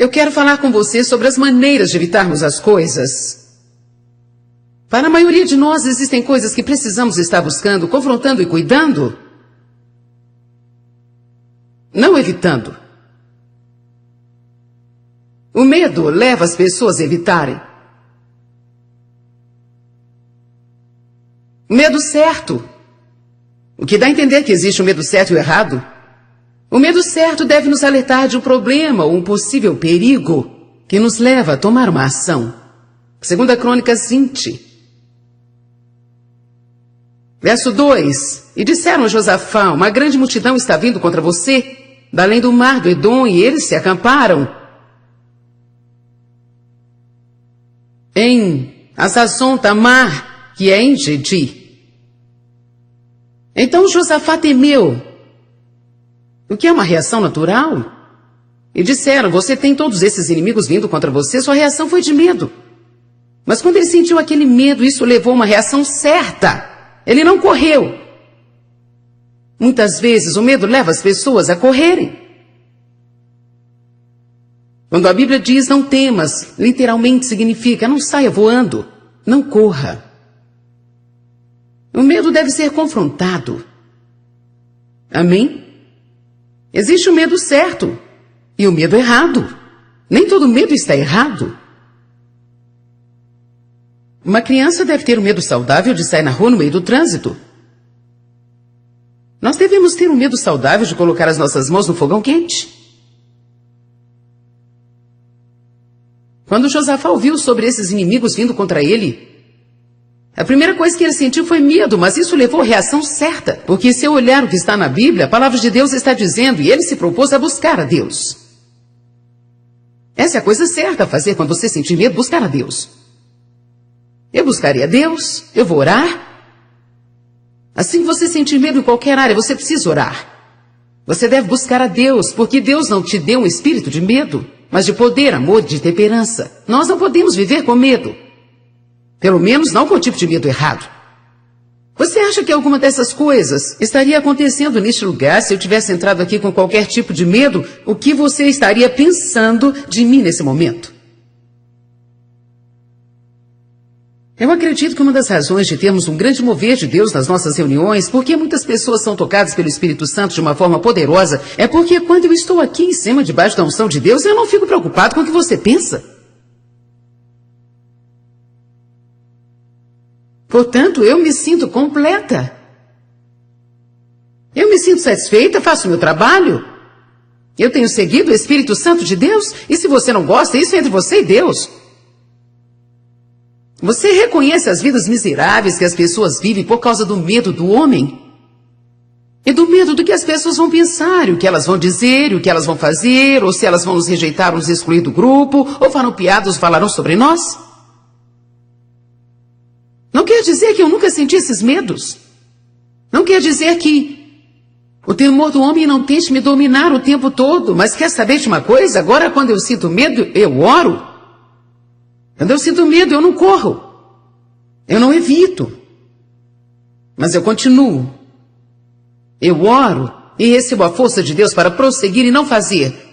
Eu quero falar com você sobre as maneiras de evitarmos as coisas. Para a maioria de nós, existem coisas que precisamos estar buscando, confrontando e cuidando, não evitando. O medo leva as pessoas a evitarem. Medo certo. O que dá a entender que existe um medo certo e o errado. O medo certo deve nos alertar de um problema ou um possível perigo que nos leva a tomar uma ação. 2 Crônicas 20. Verso 2. E disseram a Josafá: uma grande multidão está vindo contra você, da além do mar do Edom, e eles se acamparam em Hazazon Tamar, que é em Gedi. Então Josafá temeu, o que é uma reação natural. E disseram: você tem todos esses inimigos vindo contra você. Sua reação foi de medo. Mas quando ele sentiu aquele medo, isso levou a uma reação certa. Ele não correu. Muitas vezes o medo leva as pessoas a correrem. Quando a Bíblia diz não temas, literalmente significa não saia voando, não corra. O medo deve ser confrontado. Amém? Existe o medo certo e o medo errado. Nem todo medo está errado. Uma criança deve ter um medo saudável de sair na rua no meio do trânsito. Nós devemos ter um medo saudável de colocar as nossas mãos no fogão quente. Quando Josafá ouviu sobre esses inimigos vindo contra ele, a primeira coisa que ele sentiu foi medo, mas isso levou a reação certa. Porque se eu olhar o que está na Bíblia, a palavra de Deus está dizendo, e ele se propôs a buscar a Deus. Essa é a coisa certa a fazer quando você sentir medo, buscar a Deus. Eu buscarei a Deus, eu vou orar. Assim que você sentir medo em qualquer área, você precisa orar. Você deve buscar a Deus, porque Deus não te deu um espírito de medo, mas de poder, amor e de temperança. Nós não podemos viver com medo. Pelo menos não com o tipo de medo errado. Você acha que alguma dessas coisas estaria acontecendo neste lugar se eu tivesse entrado aqui com qualquer tipo de medo? O que você estaria pensando de mim nesse momento? Eu acredito que uma das razões de termos um grande mover de Deus nas nossas reuniões, porque muitas pessoas são tocadas pelo Espírito Santo de uma forma poderosa, é porque quando eu estou aqui em cima, debaixo da unção de Deus, eu não fico preocupado com o que você pensa. Portanto, eu me sinto completa. Eu me sinto satisfeita, faço o meu trabalho. Eu tenho seguido o Espírito Santo de Deus, e se você não gosta, isso é entre você e Deus. Você reconhece as vidas miseráveis que as pessoas vivem por causa do medo do homem? E do medo do que as pessoas vão pensar, o que elas vão dizer, o que elas vão fazer, ou se elas vão nos rejeitar ou nos excluir do grupo, ou farão piadas ou falarão sobre nós? Não quer dizer que eu nunca senti esses medos. Não quer dizer que o temor do homem não tente me dominar o tempo todo. Mas quer saber de uma coisa? Agora, quando eu sinto medo, eu oro. Quando eu sinto medo, eu não corro. Eu não evito. Mas eu continuo. Eu oro e recebo a força de Deus para prosseguir e não fazer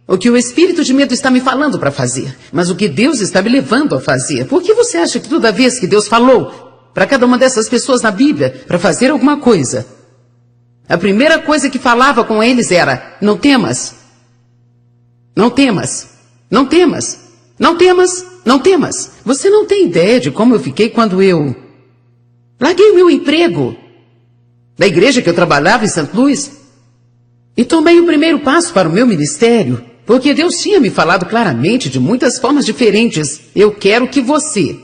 o que o espírito de medo está me falando para fazer, mas o que Deus está me levando a fazer. Por que você acha que toda vez que Deus falou para cada uma dessas pessoas na Bíblia para fazer alguma coisa, a primeira coisa que falava com eles era: não temas, não temas, não temas, não temas, não temas. Você não tem ideia de como eu fiquei quando eu larguei o meu emprego da igreja que eu trabalhava em St. Louis e tomei o primeiro passo para o meu ministério. Porque Deus tinha me falado claramente, de muitas formas diferentes: eu quero que você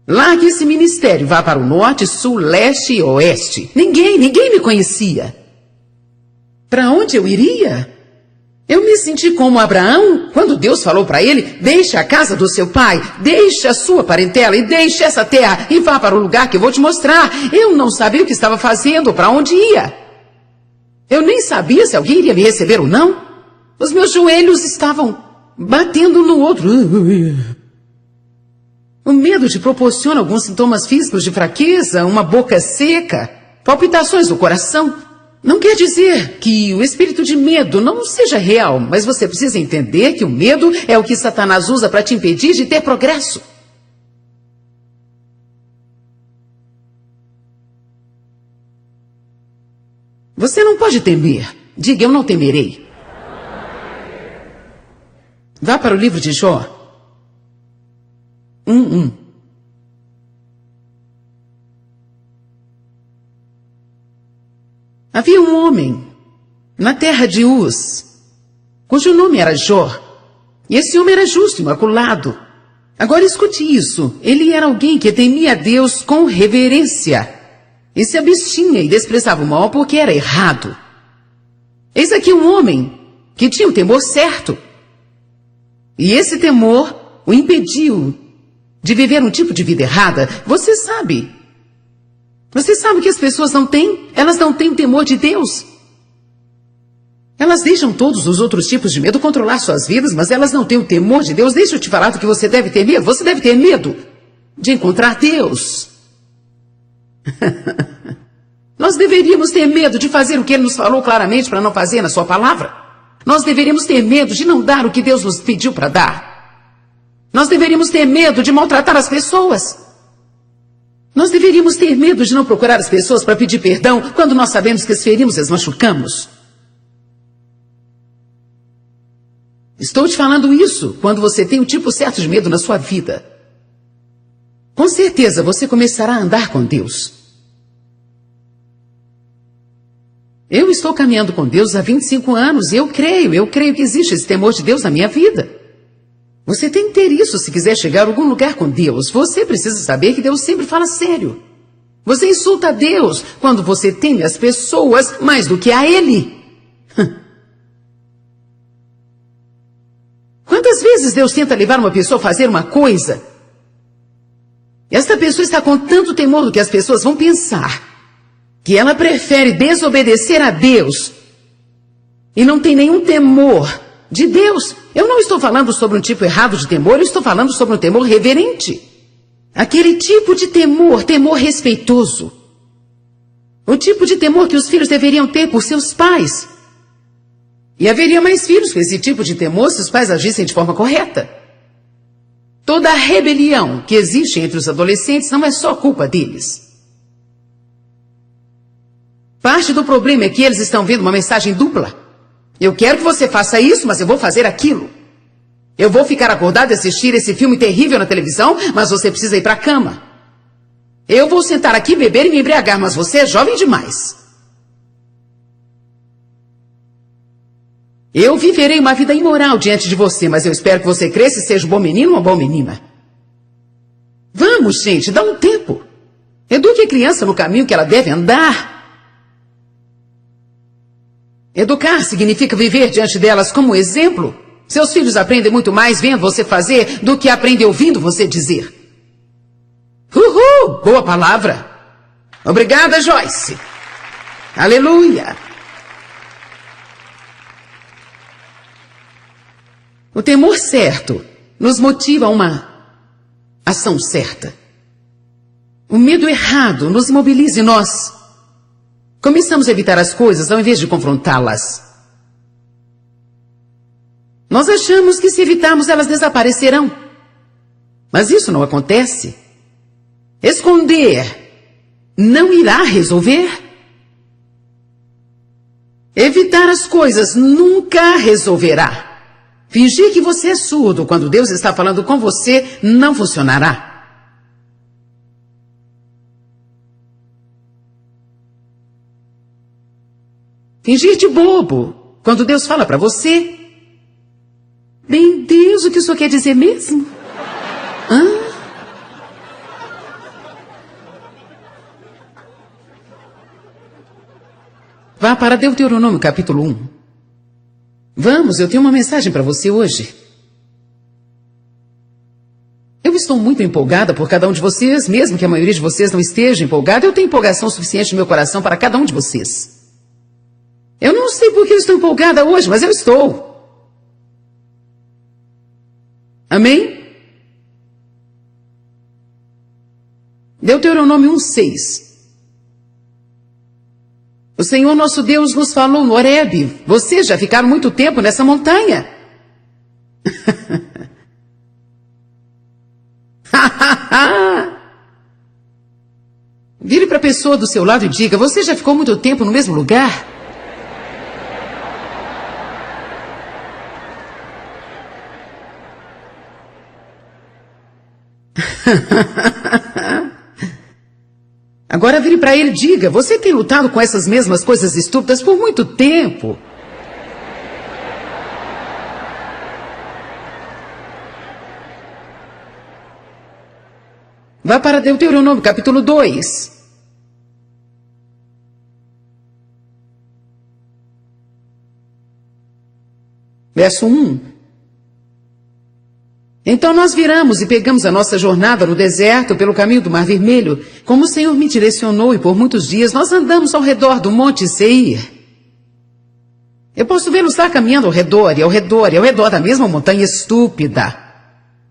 largue esse ministério, vá para o norte, sul, leste e oeste. Ninguém me conhecia. Para onde eu iria? Eu me senti como Abraão, quando Deus falou para ele: deixe a casa do seu pai, deixe a sua parentela e deixe essa terra e vá para o lugar que eu vou te mostrar. Eu não sabia o que estava fazendo ou para onde ia. Eu nem sabia se alguém iria me receber ou não. Os meus joelhos estavam batendo no outro. O medo te proporciona alguns sintomas físicos de fraqueza, uma boca seca, palpitações do coração. Não quer dizer que o espírito de medo não seja real, mas você precisa entender que o medo é o que Satanás usa para te impedir de ter progresso. Você não pode temer. Diga, eu não temerei. Vá para o livro de Jó. 1:1. Havia um homem na terra de Uz, cujo nome era Jó. E esse homem era justo, imaculado. Agora escute isso. Ele era alguém que temia a Deus com reverência. E se abstinha e desprezava o mal porque era errado. Eis aqui um homem que tinha o temor certo. E esse temor o impediu de viver um tipo de vida errada. Você sabe que as pessoas não têm? Elas não têm o temor de Deus. Elas deixam todos os outros tipos de medo controlar suas vidas, mas elas não têm o temor de Deus. Deixa eu te falar do que você deve ter medo. Você deve ter medo de encontrar Deus. Nós deveríamos ter medo de fazer o que Ele nos falou claramente para não fazer na sua palavra. Nós deveríamos ter medo de não dar o que Deus nos pediu para dar. Nós deveríamos ter medo de maltratar as pessoas. Nós deveríamos ter medo de não procurar as pessoas para pedir perdão quando nós sabemos que as ferimos e as machucamos. Estou te falando isso quando você tem o tipo certo de medo na sua vida. Com certeza você começará a andar com Deus. Eu estou caminhando com Deus há 25 anos e eu creio que existe esse temor de Deus na minha vida. Você tem que ter isso se quiser chegar a algum lugar com Deus. Você precisa saber que Deus sempre fala sério. Você insulta a Deus quando você teme as pessoas mais do que a Ele. Quantas vezes Deus tenta levar uma pessoa a fazer uma coisa? Esta pessoa está com tanto temor do que as pessoas vão pensar, que ela prefere desobedecer a Deus e não tem nenhum temor de Deus. Eu não estou falando sobre um tipo errado de temor, eu estou falando sobre um temor reverente. Aquele tipo de temor, temor respeitoso. O tipo de temor que os filhos deveriam ter por seus pais. E haveria mais filhos com esse tipo de temor se os pais agissem de forma correta. Toda a rebelião que existe entre os adolescentes não é só culpa deles. Parte do problema é que eles estão vendo uma mensagem dupla. Eu quero que você faça isso, mas eu vou fazer aquilo. Eu vou ficar acordado e assistir esse filme terrível na televisão, mas você precisa ir para a cama. Eu vou sentar aqui, beber e me embriagar, mas você é jovem demais. Eu viverei uma vida imoral diante de você, mas eu espero que você cresça e seja um bom menino ou uma boa menina. Vamos, gente, dá um tempo. Eduque a criança no caminho que ela deve andar. Educar significa viver diante delas como exemplo. Seus filhos aprendem muito mais vendo você fazer do que aprendem ouvindo você dizer. Uhul! Boa palavra. Obrigada, Joyce. Aleluia. O temor certo nos motiva a uma ação certa. O medo errado nos imobiliza e nós começamos a evitar as coisas ao invés de confrontá-las. Nós achamos que se evitarmos elas desaparecerão. Mas isso não acontece. Esconder não irá resolver. Evitar as coisas nunca resolverá. Fingir que você é surdo quando Deus está falando com você não funcionará. Fingir de bobo quando Deus fala para você. Bem, Deus, o que o senhor quer dizer mesmo? Hã? Vá para Deuteronômio capítulo 1. Vamos, eu tenho uma mensagem para você hoje. Eu estou muito empolgada por cada um de vocês, mesmo que a maioria de vocês não esteja empolgada, eu tenho empolgação suficiente no meu coração para cada um de vocês. Eu não sei por que eu estou empolgada hoje, mas eu estou. Amém? Deuteronômio 1:6. O Senhor nosso Deus nos falou no Horebe. Vocês já ficaram muito tempo nessa montanha. Vire para a pessoa do seu lado e diga: você já ficou muito tempo no mesmo lugar? Agora vire para ele e diga: você tem lutado com essas mesmas coisas estúpidas por muito tempo. Vá para Deuteronômio, capítulo 2. Verso 1. Então nós viramos e pegamos a nossa jornada no deserto pelo caminho do Mar Vermelho, como o Senhor me direcionou, e por muitos dias nós andamos ao redor do Monte Seir. Eu posso vê-lo estar caminhando ao redor e ao redor e ao redor da mesma montanha estúpida.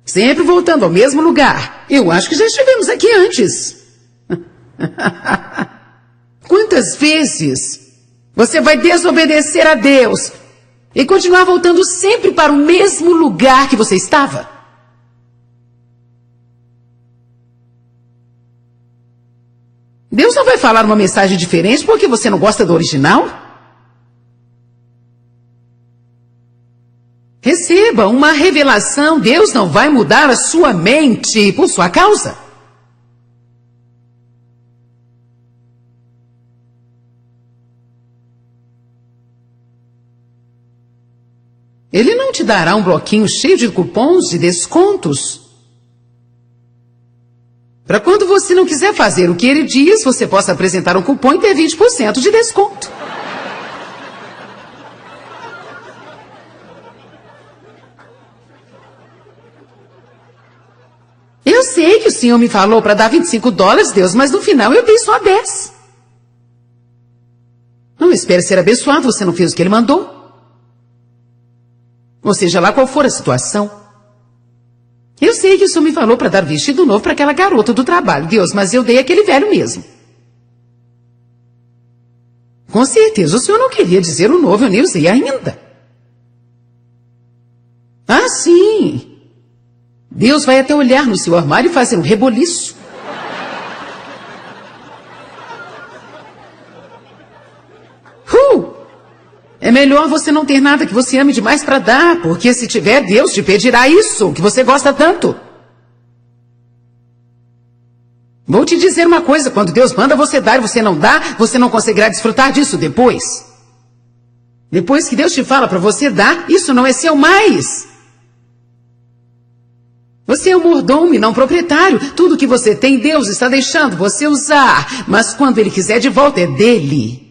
Sempre voltando ao mesmo lugar. Eu acho que já estivemos aqui antes. Quantas vezes você vai desobedecer a Deus e continuar voltando sempre para o mesmo lugar que você estava? Deus não vai falar uma mensagem diferente porque você não gosta do original? Receba uma revelação. Deus não vai mudar a sua mente por sua causa. Ele não te dará um bloquinho cheio de cupons de descontos. Para quando você não quiser fazer o que ele diz, você possa apresentar um cupom e ter 20% de desconto. Eu sei que o Senhor me falou para dar $25, Deus, mas no final eu dei só 10. Não espere ser abençoado, você não fez o que ele mandou. Ou seja lá qual for a situação. Eu sei que o Senhor me falou para dar vestido novo para aquela garota do trabalho, Deus, mas eu dei aquele velho mesmo. Com certeza o Senhor não queria dizer o novo, eu nem usei ainda. Ah, sim. Deus vai até olhar no seu armário e fazer um reboliço. É melhor você não ter nada que você ame demais para dar, porque se tiver, Deus te pedirá isso, que você gosta tanto. Vou te dizer uma coisa, quando Deus manda você dar e você não dá, você não conseguirá desfrutar disso depois. Depois que Deus te fala para você dar, isso não é seu mais. Você é um mordomo e não proprietário. Tudo que você tem, Deus está deixando você usar. Mas quando Ele quiser de volta, é dele.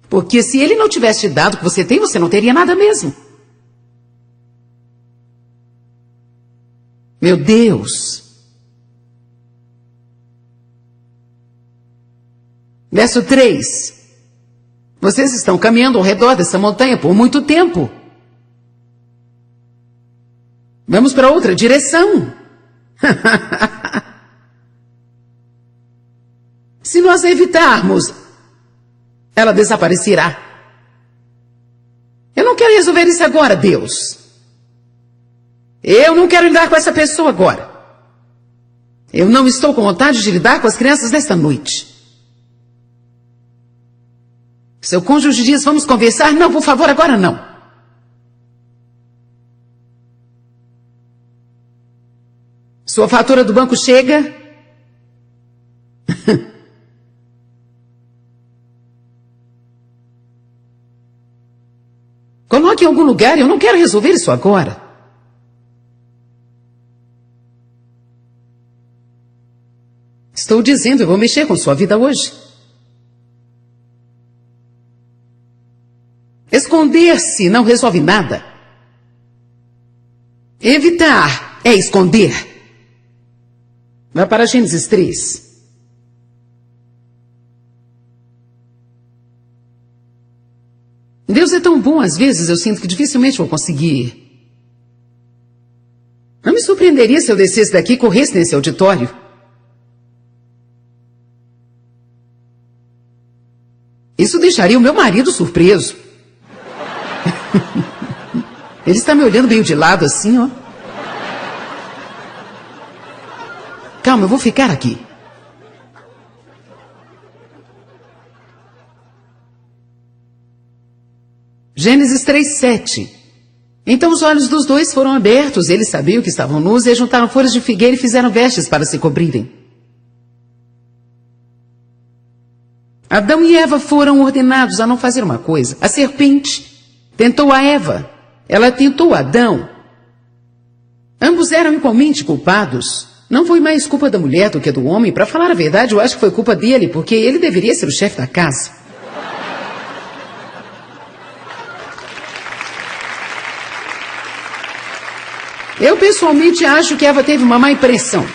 Porque se Ele não tivesse te dado o que você tem, você não teria nada mesmo. Meu Deus. Verso 3. Vocês estão caminhando ao redor dessa montanha por muito tempo. Vamos para outra direção. Se nós a evitarmos, ela desaparecerá. Eu não quero resolver isso agora, Deus. Eu não quero lidar com essa pessoa agora. Eu não estou com vontade de lidar com as crianças nesta noite. Seu cônjuge diz, vamos conversar? Não, por favor, agora não. Sua fatura do banco chega. Coloque em algum lugar, eu não quero resolver isso agora. Estou dizendo, eu vou mexer com sua vida hoje. Esconder-se não resolve nada. Evitar é esconder. Vai para Gênesis 3. Deus é tão bom, às vezes eu sinto que dificilmente vou conseguir. Não me surpreenderia se eu descesse daqui e corresse nesse auditório. Isso deixaria o meu marido surpreso. Ele está me olhando meio de lado assim, ó. Calma, eu vou ficar aqui. Gênesis 3:7. Então os olhos dos dois foram abertos, eles sabiam que estavam nus e juntaram folhas de figueira e fizeram vestes para se cobrirem. Adão e Eva foram ordenados a não fazer uma coisa. A serpente tentou a Eva, ela tentou Adão. Ambos eram igualmente culpados. Não foi mais culpa da mulher do que do homem. Para falar a verdade, eu acho que foi culpa dele, porque ele deveria ser o chefe da casa. Eu pessoalmente acho que Eva teve uma má impressão.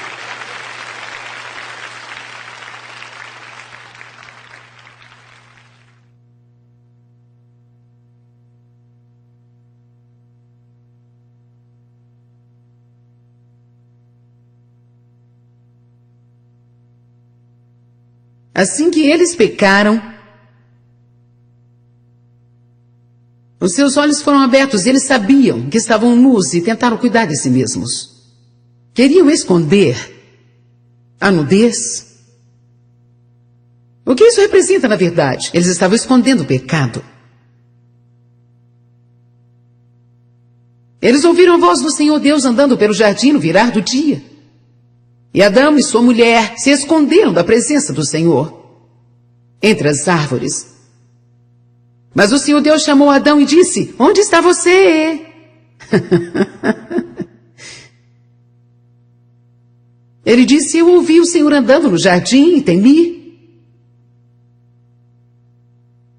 Assim que eles pecaram, os seus olhos foram abertos, eles sabiam que estavam nus e tentaram cuidar de si mesmos. Queriam esconder a nudez. O que isso representa, na verdade? Eles estavam escondendo o pecado. Eles ouviram a voz do Senhor Deus andando pelo jardim no virar do dia. E Adão e sua mulher se esconderam da presença do Senhor entre as árvores. Mas o Senhor Deus chamou Adão e disse: onde está você? Ele disse: eu ouvi o Senhor andando no jardim e temi.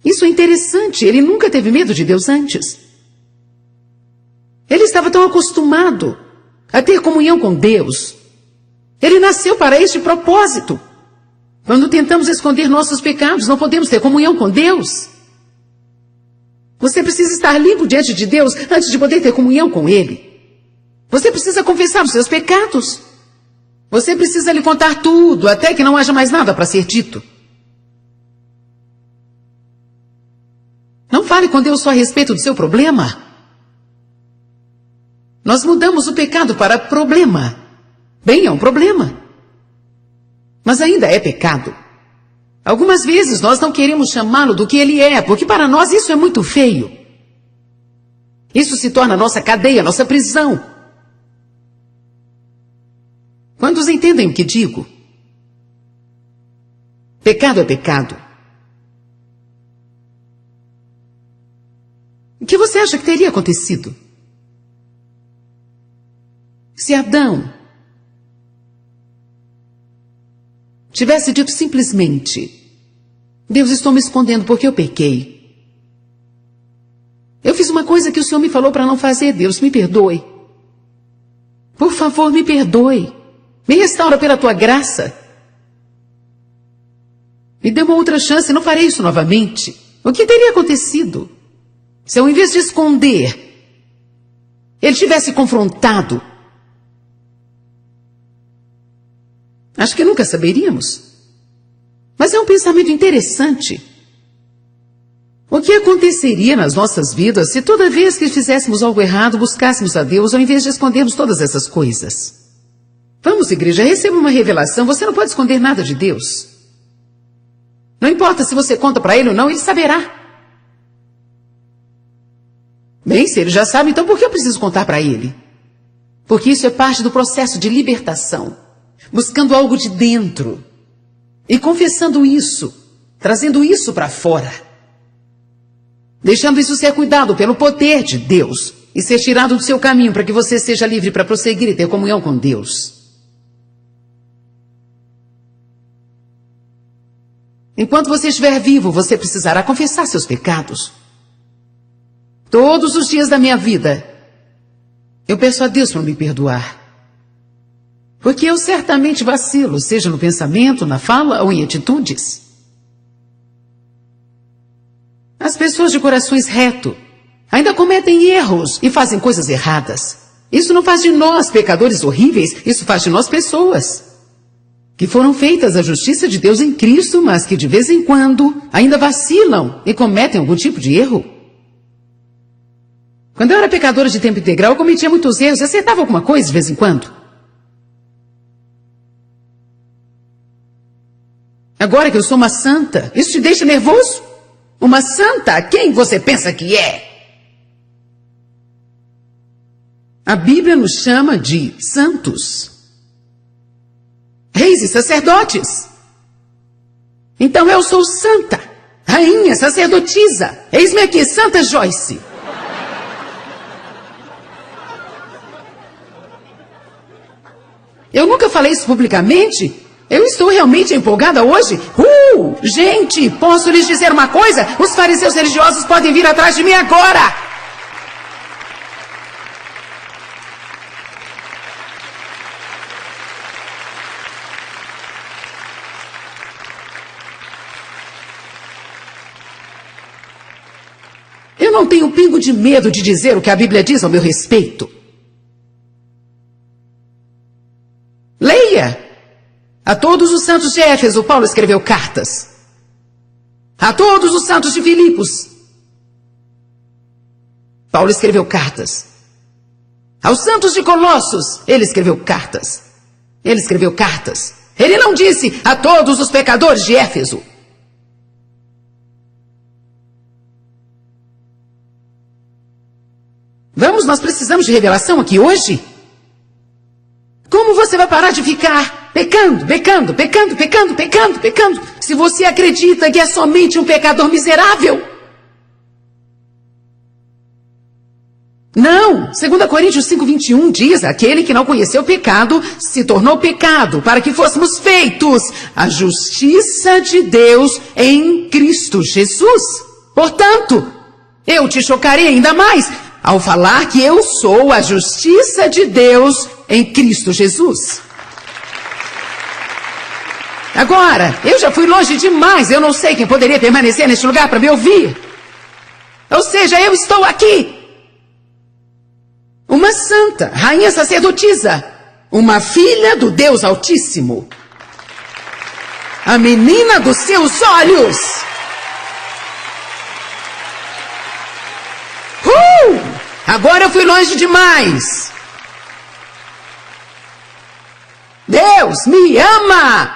Isso é interessante, ele nunca teve medo de Deus antes. Ele estava tão acostumado a ter comunhão com Deus. Ele nasceu para este propósito. Quando tentamos esconder nossos pecados, não podemos ter comunhão com Deus. Você precisa estar limpo diante de Deus antes de poder ter comunhão com Ele. Você precisa confessar os seus pecados. Você precisa lhe contar tudo, até que não haja mais nada para ser dito. Não fale com Deus só a respeito do seu problema. Nós mudamos o pecado para problema. Bem, é um problema. Mas ainda é pecado. Algumas vezes nós não queremos chamá-lo do que ele é, porque para nós isso é muito feio. Isso se torna nossa cadeia, nossa prisão. Quantos entendem o que digo? Pecado é pecado. O que você acha que teria acontecido se Adão tivesse dito simplesmente: Deus, estou me escondendo porque eu pequei. Eu fiz uma coisa que o Senhor me falou para não fazer. Deus, me perdoe. Por favor, me perdoe. Me restaura pela tua graça. Me dê uma outra chance, não farei isso novamente. O que teria acontecido se, ao invés de esconder, ele tivesse confrontado? Acho que nunca saberíamos. Mas é um pensamento interessante. O que aconteceria nas nossas vidas se toda vez que fizéssemos algo errado, buscássemos a Deus, ao invés de escondermos todas essas coisas? Vamos, igreja, receba uma revelação. Você não pode esconder nada de Deus. Não importa se você conta para Ele ou não, Ele saberá. Bem, se Ele já sabe, então por que eu preciso contar para Ele? Porque isso é parte do processo de libertação. Buscando algo de dentro e confessando isso, trazendo isso para fora, deixando isso ser cuidado pelo poder de Deus e ser tirado do seu caminho para que você seja livre para prosseguir e ter comunhão com Deus. Enquanto você estiver vivo, você precisará confessar seus pecados. Todos os dias da minha vida, eu peço a Deus para me perdoar. Porque eu certamente vacilo, seja no pensamento, na fala ou em atitudes. As pessoas de corações retos ainda cometem erros e fazem coisas erradas. Isso não faz de nós pecadores horríveis, isso faz de nós pessoas que que foram feitas à justiça de Deus em Cristo, mas que de vez em quando ainda vacilam e cometem algum tipo de erro. Quando eu era pecadora de tempo integral, eu cometia muitos erros e acertava alguma coisa de vez em quando. Agora que eu sou uma santa, isso te deixa nervoso? Uma santa? Quem você pensa que é? A Bíblia nos chama de santos. Reis e sacerdotes. Então eu sou santa, rainha, sacerdotisa. Eis-me aqui, Santa Joyce. Eu nunca falei isso publicamente. Eu estou realmente empolgada hoje. Gente, posso lhes dizer uma coisa? Os fariseus religiosos podem vir atrás de mim agora. Eu não tenho um pingo de medo de dizer o que a Bíblia diz ao meu respeito. Leia! A todos os santos de Éfeso, Paulo escreveu cartas. A todos os santos de Filipos, Paulo escreveu cartas. Aos santos de Colossos, ele escreveu cartas. Ele escreveu cartas. Ele não disse a todos os pecadores de Éfeso. Vamos, nós precisamos de revelação aqui hoje. Como você vai parar de ficar pecando, se você acredita que é somente um pecador miserável? Não, 2 Coríntios 5:21 diz, aquele que não conheceu o pecado se tornou pecado, para que fôssemos feitos a justiça de Deus em Cristo Jesus. Portanto, eu te chocarei ainda mais ao falar que eu sou a justiça de Deus em Cristo Jesus. Agora, eu já fui longe demais, eu não sei quem poderia permanecer neste lugar para me ouvir. Ou seja, eu estou aqui. Uma santa, rainha sacerdotisa, uma filha do Deus Altíssimo. A menina dos seus olhos. Agora eu fui longe demais. Deus me ama.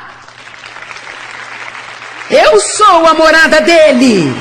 Eu sou a morada dele.